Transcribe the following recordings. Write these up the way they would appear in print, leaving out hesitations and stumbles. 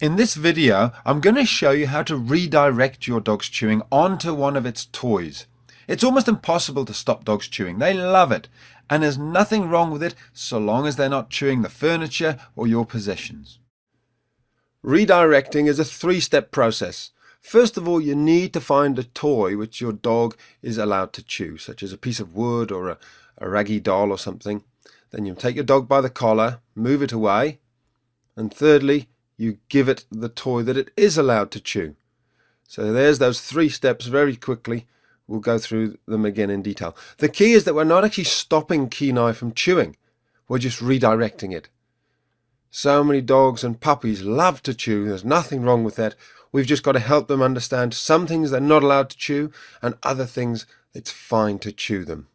In this video, I'm going to show you how to redirect your dog's chewing onto one of its toys. It's almost impossible to stop dogs chewing. They love it, and there's nothing wrong with it so long as they're not chewing the furniture or your possessions. Redirecting is a three-step process. First of all, you need to find a toy which your dog is allowed to chew, such as a piece of wood or a raggy doll or something. Then you take your dog by the collar, move it away, and thirdly, you give it the toy that it is allowed to chew. So there's those three steps very quickly. We'll go through them again in detail. The key is that we're not actually stopping Kenai from chewing. We're just redirecting it. So many dogs and puppies love to chew. There's nothing wrong with that. We've just got to help them understand some things they're not allowed to chew and other things it's fine to chew them.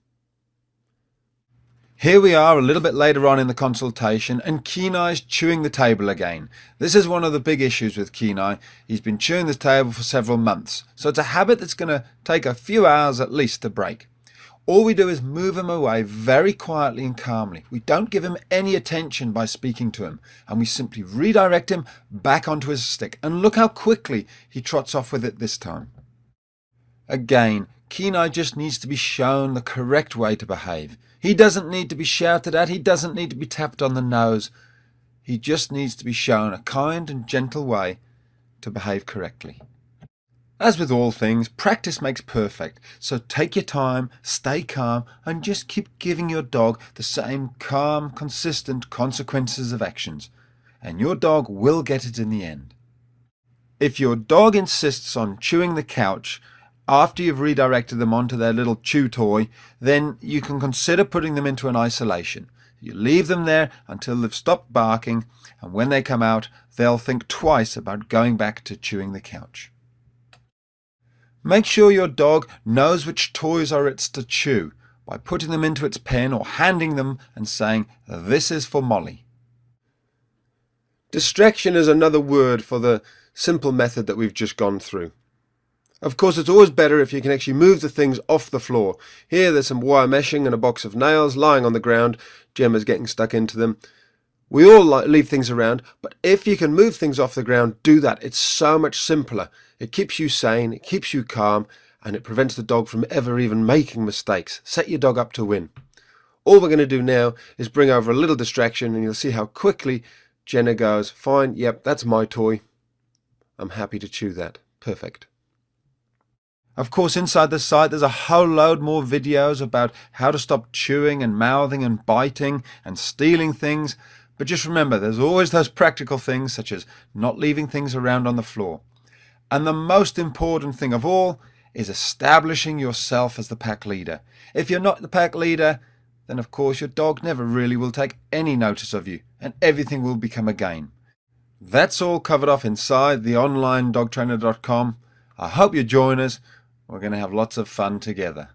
Here we are a little bit later on in the consultation, and Kenai's chewing the table again. This is one of the big issues with Kenai. He's been chewing the table for several months, so it's a habit that's going to take a few hours at least to break. All we do is move him away very quietly and calmly. We don't give him any attention by speaking to him, and we simply redirect him back onto his stick, and look how quickly he trots off with it this time. Again, Kenai just needs to be shown the correct way to behave. He doesn't need to be shouted at, he doesn't need to be tapped on the nose. He just needs to be shown a kind and gentle way to behave correctly. As with all things, practice makes perfect, so take your time, stay calm, and just keep giving your dog the same calm, consistent consequences of actions, and your dog will get it in the end. If your dog insists on chewing the couch after you've redirected them onto their little chew toy, then you can consider putting them into an isolation. You leave them there until they've stopped barking, and when they come out, they'll think twice about going back to chewing the couch. Make sure your dog knows which toys are its to chew by putting them into its pen or handing them and saying, "This is for Molly." Distraction is another word for the simple method that we've just gone through. Of course, it's always better if you can actually move the things off the floor. Here there's some wire meshing and a box of nails lying on the ground. Gemma's getting stuck into them. We all leave things around, but if you can move things off the ground, do that. It's so much simpler. It keeps you sane, it keeps you calm, and it prevents the dog from ever even making mistakes. Set your dog up to win. All we're going to do now is bring over a little distraction, and you'll see how quickly Jenna goes, "Fine, yep, that's my toy. I'm happy to chew that. Perfect." Of course, inside the site there's a whole load more videos about how to stop chewing and mouthing and biting and stealing things. But just remember, there's always those practical things such as not leaving things around on the floor. And the most important thing of all is establishing yourself as the pack leader. If you're not the pack leader, then of course your dog never really will take any notice of you, and everything will become a game. That's all covered off inside the online dogtrainer.com. I hope you join us. We're going to have lots of fun together.